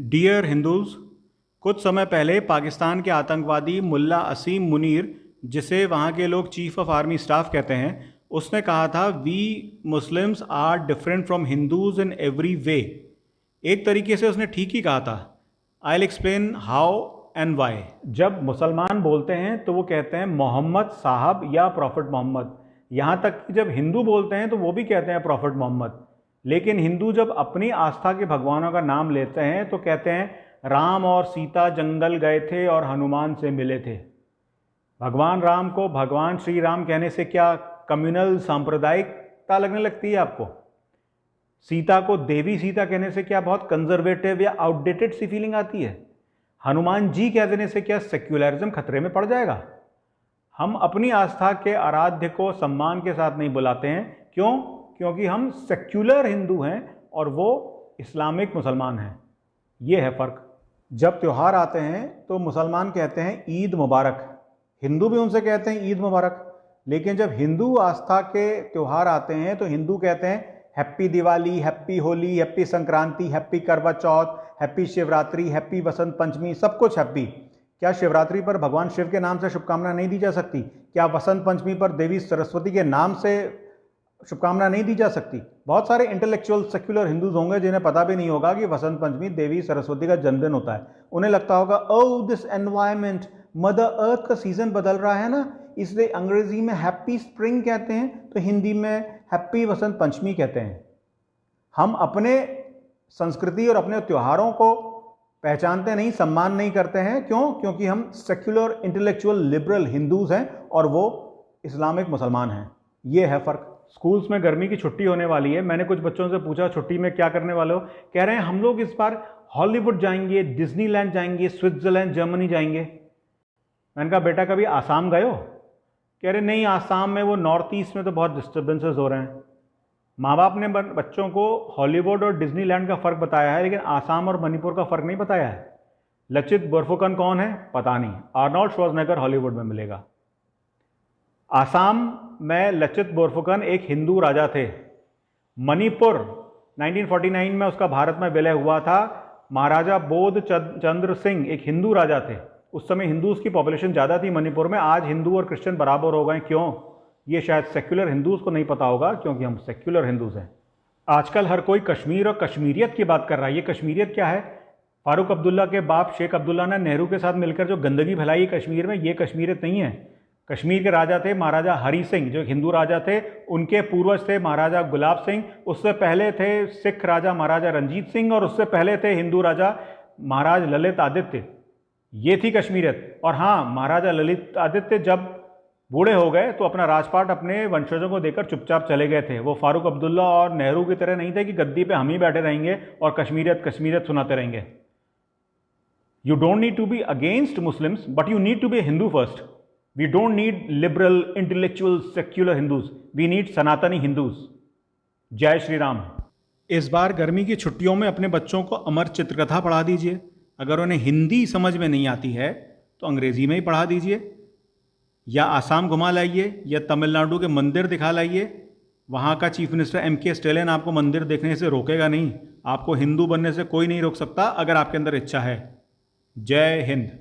Dear Hindus, कुछ समय पहले पाकिस्तान के आतंकवादी मुल्ला असीम मुनीर, जिसे वहाँ के लोग चीफ ऑफ आर्मी स्टाफ कहते हैं, उसने कहा था we Muslims are different from Hindus in every way. एक तरीके से उसने ठीक ही कहा था। I will explain how and why. जब मुसलमान बोलते हैं तो वो कहते हैं मोहम्मद साहब या प्रॉफिट मोहम्मद। यहाँ तक कि जब हिंदू बोलते हैं तो वो भी कहते हैं प्रॉफिट मोहम्मद। लेकिन हिंदू जब अपनी आस्था के भगवानों का नाम लेते हैं तो कहते हैं राम और सीता जंगल गए थे और हनुमान से मिले थे। भगवान राम को भगवान श्री राम कहने से क्या कम्युनल सांप्रदायिकता लगने लगती है आपको? सीता को देवी सीता कहने से क्या बहुत कंजर्वेटिव या आउटडेटेड सी फीलिंग आती है? हनुमान जी कह देने से क्या सेक्युलरिज्म खतरे में पड़ जाएगा? हम अपनी आस्था के आराध्य को सम्मान के साथ नहीं बुलाते हैं। क्यों? क्योंकि हम सेक्युलर हिंदू हैं और वो इस्लामिक मुसलमान हैं। ये है फ़र्क। जब त्यौहार आते हैं तो मुसलमान कहते हैं ईद मुबारक, हिंदू भी उनसे कहते हैं ईद मुबारक। लेकिन जब हिंदू आस्था के त्यौहार आते हैं तो हिंदू कहते हैं happy Diwali, happy Holi, happy Sankranti, happy करवा चौथ, हैप्पी शिवरात्रि, हैप्पी वसंत पंचमी, सब कुछ हैप्पी। क्या शिवरात्रि पर भगवान शिव के नाम से शुभकामना नहीं दी जा सकती? क्या वसंत पंचमी पर देवी सरस्वती के नाम से शुभकामना नहीं दी जा सकती? बहुत सारे इंटेलेक्चुअल सेक्युलर हिंदूज होंगे जिन्हें पता भी नहीं होगा कि वसंत पंचमी देवी सरस्वती का जन्मदिन होता है। उन्हें लगता होगा oh this environment, mother earth का सीजन बदल रहा है ना, इसलिए अंग्रेजी में हैप्पी स्प्रिंग कहते हैं तो हिंदी में हैप्पी वसंत पंचमी कहते हैं। हम अपने संस्कृति और अपने त्योहारों को पहचानते नहीं, सम्मान नहीं करते हैं। क्यों? क्योंकि हम सेक्युलर इंटेलेक्चुअल लिबरल हिंदूज हैं और वो इस्लामिक मुसलमान हैं। ये है फ़र्क। स्कूल्स में गर्मी की छुट्टी होने वाली है। मैंने कुछ बच्चों से पूछा छुट्टी में क्या करने वाले हो? कह रहे हैं हम लोग इस बार हॉलीवुड जाएंगे, डिज्नीलैंड जाएंगे, स्विट्जरलैंड, जर्मनी जाएंगे। मैंने कहा बेटा कभी आसाम गए हो? कह रहे नहीं, आसाम में वो नॉर्थ ईस्ट में तो बहुत डिस्टर्बेंसेस हो रहे हैं। माँ बाप ने बच्चों को हॉलीवुड और डिज्नीलैंड का फ़र्क बताया है, लेकिन आसाम और मणिपुर का फ़र्क नहीं बताया है। लचित बोरफुकन कौन है? पता नहीं। आर्नोल्ड श्वार्ज़नेगर हॉलीवुड में मिलेगा। आसाम में लचित बोरफुकन एक हिंदू राजा थे। मणिपुर 1949 में उसका भारत में विलय हुआ था। महाराजा बोध चंद्र सिंह एक हिंदू राजा थे। उस समय हिंदूज की पॉपुलेशन ज़्यादा थी मणिपुर में। आज हिंदू और क्रिश्चियन बराबर हो गए। क्यों? ये शायद सेक्युलर हिंदूज को नहीं पता होगा, क्योंकि हम सेक्युलर हिंदूज हैं। आजकल हर कोई कश्मीर और कश्मीरियत की बात कर रहा है। ये कश्मीरियत क्या है? फारूक अब्दुल्ला के बाप शेख अब्दुल्ला ने नेहरू के साथ मिलकर जो गंदगी फैलाई कश्मीर में, ये कश्मीरियत नहीं है। कश्मीर के राजा थे महाराजा हरी सिंह, जो हिंदू राजा थे। उनके पूर्वज थे महाराजा गुलाब सिंह। उससे पहले थे सिख राजा महाराजा रंजीत सिंह, और उससे पहले थे हिंदू राजा महाराज ललित आदित्य। ये थी कश्मीरियत। और हाँ, महाराजा ललित आदित्य जब बूढ़े हो गए तो अपना राजपाट अपने वंशजों को देकर चुपचाप चले गए थे। वो फारूक अब्दुल्ला और नेहरू की तरह नहीं थे कि गद्दी पे हम ही बैठे रहेंगे और कश्मीरियत कश्मीरियत सुनाते रहेंगे। You don't need to be against Muslims, but you need to be Hindu first. We don't need liberal intellectual secular Hindus, we need Sanatani Hindus. जय श्री राम। इस बार गर्मी की छुट्टियों में अपने बच्चों को अमर चित्रकथा पढ़ा दीजिए। अगर उन्हें हिंदी समझ में नहीं आती है तो अंग्रेजी में ही पढ़ा दीजिए, या आसाम घुमा लाइए, या तमिलनाडु के मंदिर दिखा लाइए। वहाँ का चीफ मिनिस्टर MK स्टैलिन आपको मंदिर देखने से रोकेगा नहीं। आपको हिंदू बनने से कोई नहीं रोक सकता, अगर आपके अंदर इच्छा है। जय हिंद।